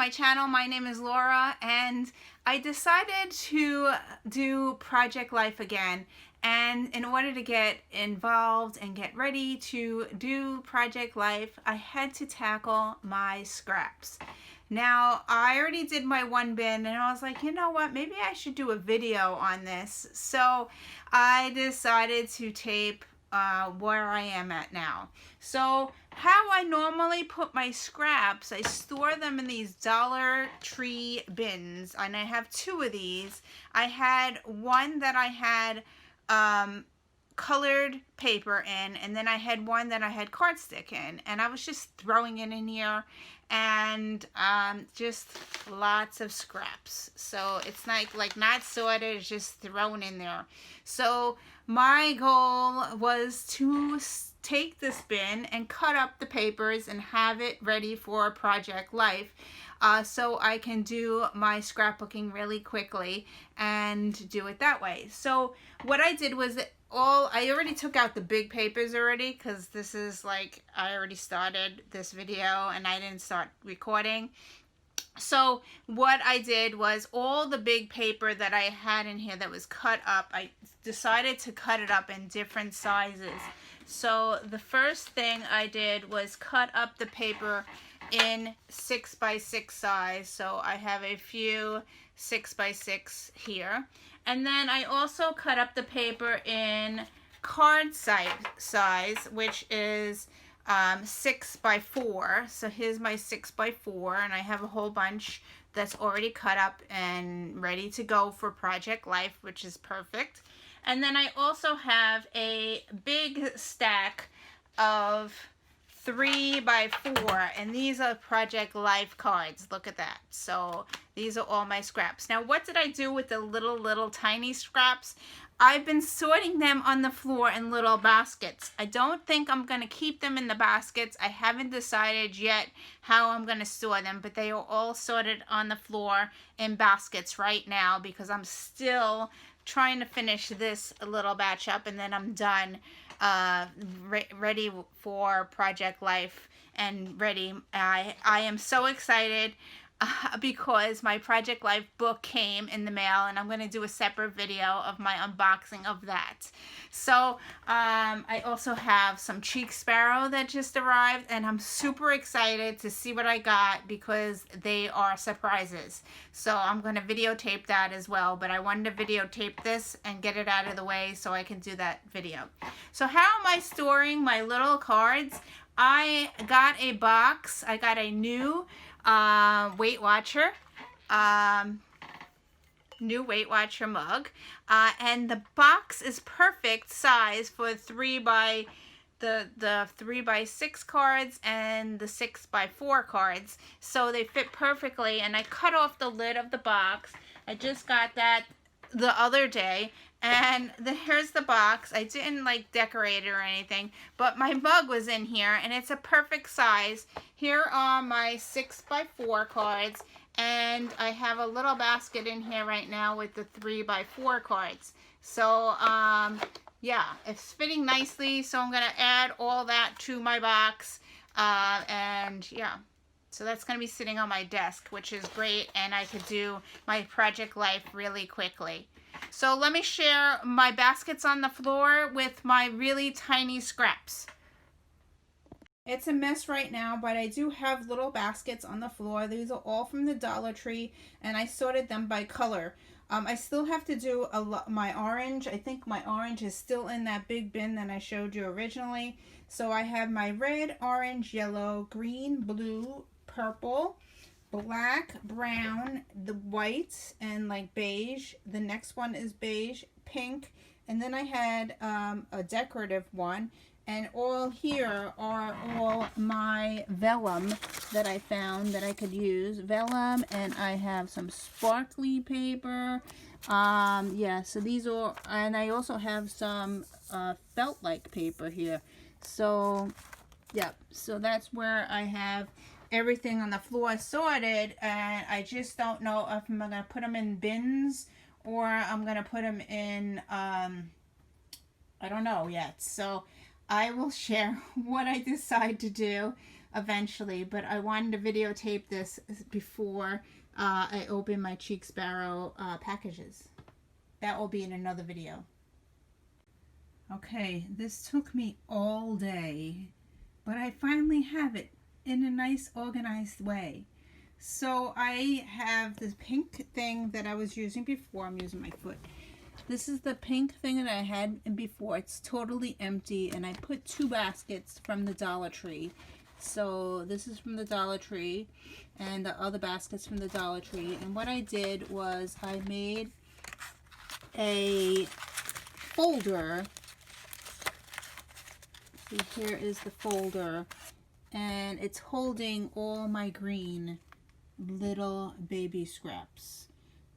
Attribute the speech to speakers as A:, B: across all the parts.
A: my channel. My name is Laura, and I decided to do Project Life again. And in order to get involved and get ready to do Project Life, I had to tackle my scraps. Now, I already did my one bin, and I was like, you know what, maybe I should do a video on this. So I decided to tape where I am at now. So how I normally put my scraps, I store them in these Dollar Tree bins, and I have two of these. I had one that I had colored paper in, and then I had one that I had cardstock in, and I was just throwing it in here, and just lots of scraps. So it's like not sorted, it's just thrown in there. So my goal was to take this bin and cut up the papers and have it ready for Project Life, so I can do my scrapbooking really quickly and do it that way. So what I did was I already took out the big papers already, because this is like, I already started this video and I didn't start recording. So what I did was all the big paper that I had in here that was cut up, I decided to cut it up in different sizes. So the first thing I did was cut up the paper in 6x6 size. So I have a few 6x6 here. And then I also cut up the paper in card size, which is 6x4. So here's my 6x4, and I have a whole bunch that's already cut up and ready to go for Project Life, which is perfect. And then I also have a big stack of 3x4, and these are Project Life cards. Look at that. So these are all my scraps. Now, what did I do with the little tiny scraps? I've been sorting them on the floor in little baskets. I don't think I'm going to keep them in the baskets. I haven't decided yet how I'm going to store them, but they are all sorted on the floor in baskets right now, because I'm still trying to finish this little batch up, and then I'm done, ready for Project Life and ready. I am so excited because my Project Life book came in the mail, and I'm going to do a separate video of my unboxing of that. So I also have some Cheek Sparrow that just arrived, and I'm super excited to see what I got, because they are surprises. So I'm going to videotape that as well, but I wanted to videotape this and get it out of the way so I can do that video. So how am I storing my little cards? I got a box. I got a new Weight Watcher, new Weight Watcher mug, and the box is perfect size for the 3x6 cards and the 6x4 cards. So they fit perfectly, and I cut off the lid of the box. I just got that the other day, and here's the box. I didn't like decorate it or anything, but my mug was in here, and it's a perfect size. Here are my 6x4 cards, and I have a little basket in here right now with the 3x4 cards. So yeah, it's fitting nicely, so I'm gonna add all that to my box, and yeah. So that's going to be sitting on my desk, which is great, and I could do my Project Life really quickly. So let me share my baskets on the floor with my really tiny scraps. It's a mess right now, but I do have little baskets on the floor. These are all from the Dollar Tree, and I sorted them by color. I still have to do my orange. I think my orange is still in that big bin that I showed you originally. So I have my red, orange, yellow, green, blue, purple, black, brown, the white, and like beige. The next one is beige, pink, and then I had a decorative one. And all here are all my vellum that I found that I could use. Vellum, and I have some sparkly paper. Yeah, so these are, and I also have some felt-like paper here. So, yeah, so that's where I have everything on the floor sorted, and I just don't know if I'm going to put them in bins or I'm going to put them in, I don't know yet. So I will share what I decide to do. eventually, but I wanted to videotape this before I open my Cheek Sparrow packages. That will be in another video. Okay, this took me all day, but I finally have it in a nice organized way. So I have this pink thing that I was using before. I'm using my foot. This is the pink thing that I had before. It's totally empty, and I put 2 baskets from the Dollar Tree. So this is from the Dollar Tree, and the other baskets from the Dollar Tree. And what I did was I made a folder. See, here is the folder, and it's holding all my green little baby scraps.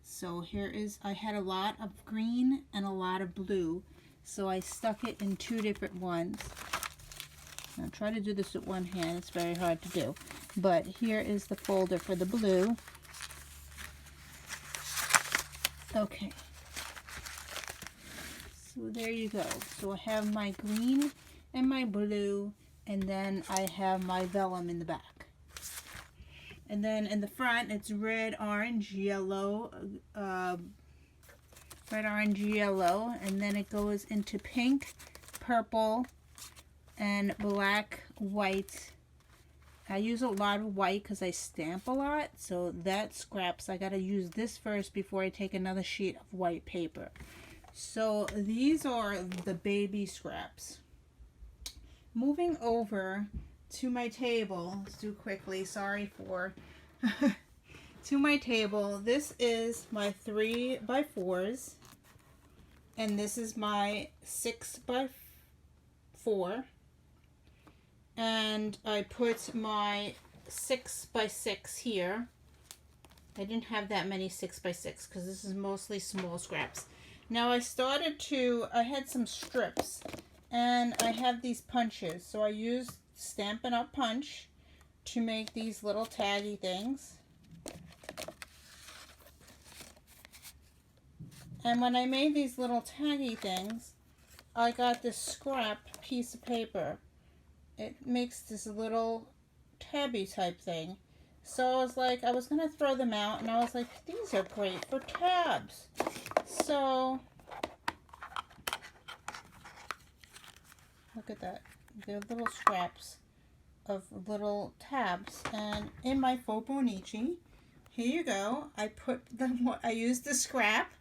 A: So here is, I had a lot of green and a lot of blue, so I stuck it in 2 different ones. I'll try to do this with one hand, it's very hard to do. But here is the folder for the blue. Okay. So there you go. So I have my green and my blue, and then I have my vellum in the back. And then in the front, it's red, orange, yellow, and then it goes into pink, purple, and black, white. I use a lot of white because I stamp a lot, so that scraps. I got to use this first before I take another sheet of white paper. So these are the baby scraps. Moving over to my table, let's do quickly, sorry for to my table. This is my 3x4s, and this is my 6x4, and I put my 6x6 here. I didn't have that many 6x6 because this is mostly small scraps. Now I had some strips, and I have these punches, so I used Stampin' Up! Punch to make these little taggy things. And when I made these little taggy things, I got this scrap piece of paper. It makes this little tabby type thing. So I was like, I was going to throw them out, and I was like, these are great for tabs. So, look at that. They're little scraps of little tabs, and in my Fauxbonichi, here you go. I used the scrap,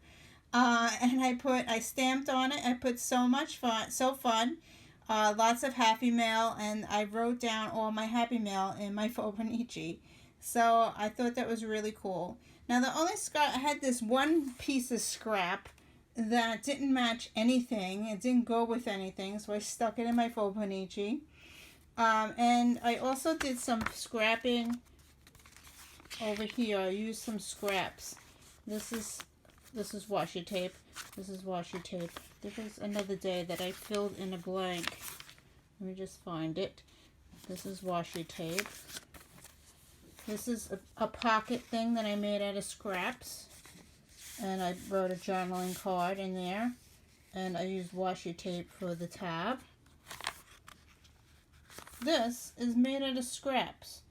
A: and I stamped on it. I put so fun, lots of Happy Mail, and I wrote down all my Happy Mail in my Fauxbonichi. So I thought that was really cool. Now the only scrap, I had this one piece of scrap that didn't match anything. It didn't go with anything, so I stuck it in my Fauxbonichi. And I also did some scrapping over here. I used some scraps. This is washi tape. This is washi tape. This is another day that I filled in a blank. Let me just find it. This is washi tape. This is a pocket thing that I made out of scraps. And I wrote a journaling card in there. And I used washi tape for the tab. This is made out of scraps.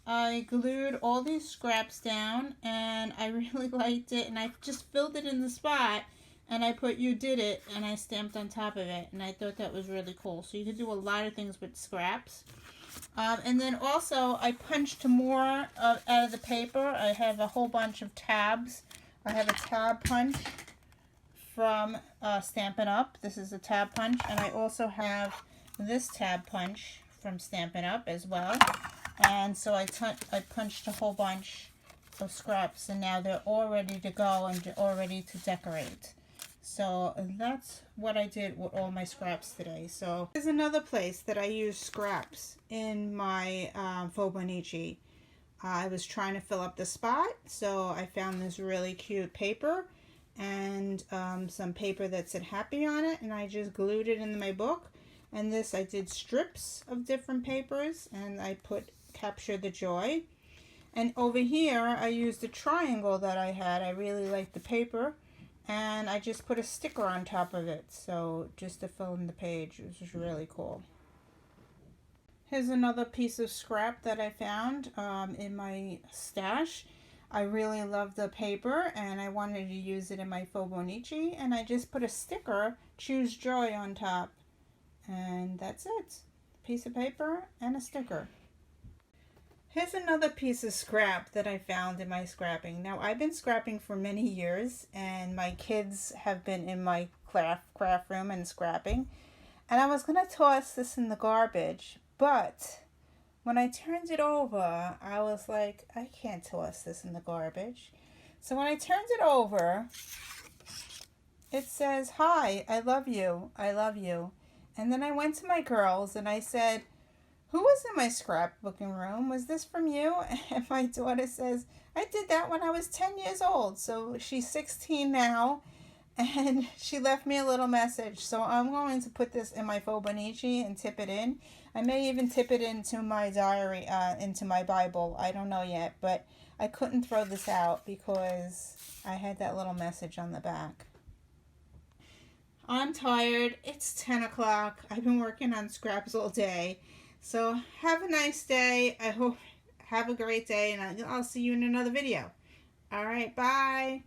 A: I glued all these scraps down, and I really liked it, and I just filled it in the spot, and I put "You Did It," and I stamped on top of it, and I thought that was really cool. So you could do a lot of things with scraps. And then also I punched more out of the paper. I have a whole bunch of tabs. I have a tab punch from Stampin' Up. This is a tab punch, and I also have this tab punch from Stampin' Up as well. And so I punched a whole bunch of scraps, and now they're all ready to go and all ready to decorate. So that's what I did with all my scraps today. So there's another place that I use scraps in my Fauxbonichi. I was trying to fill up the spot, so I found this really cute paper and some paper that said happy on it, and I just glued it into my book. And this, I did strips of different papers, and I put Capture the Joy. And over here, I used a triangle that I had. I really liked the paper, and I just put a sticker on top of it, so just to fill in the page. It was really cool. Here's another piece of scrap that I found in my stash. I really love the paper and I wanted to use it in my Fauxbonichi, and I just put a sticker, Choose Joy, on top. And that's it. A piece of paper and a sticker. Here's another piece of scrap that I found in my scrapping. Now, I've been scrapping for many years, and my kids have been in my craft room and scrapping. And I was going to toss this in the garbage, but when I turned it over, I was like, I can't toss this in the garbage. So when I turned it over, it says, "Hi, I love you, I love you." And then I went to my girls and I said, "Who was in my scrapbooking room? Was this from you?" And my daughter says, "I did that when I was 10 years old." So she's 16 now. And she left me a little message. So I'm going to put this in my Fauxbonichi and tip it in. I may even tip it into my diary, into my Bible. I don't know yet. But I couldn't throw this out because I had that little message on the back. I'm tired. It's 10 o'clock. I've been working on scraps all day. So have a nice day. I hope have a great day. And I'll see you in another video. All right. Bye.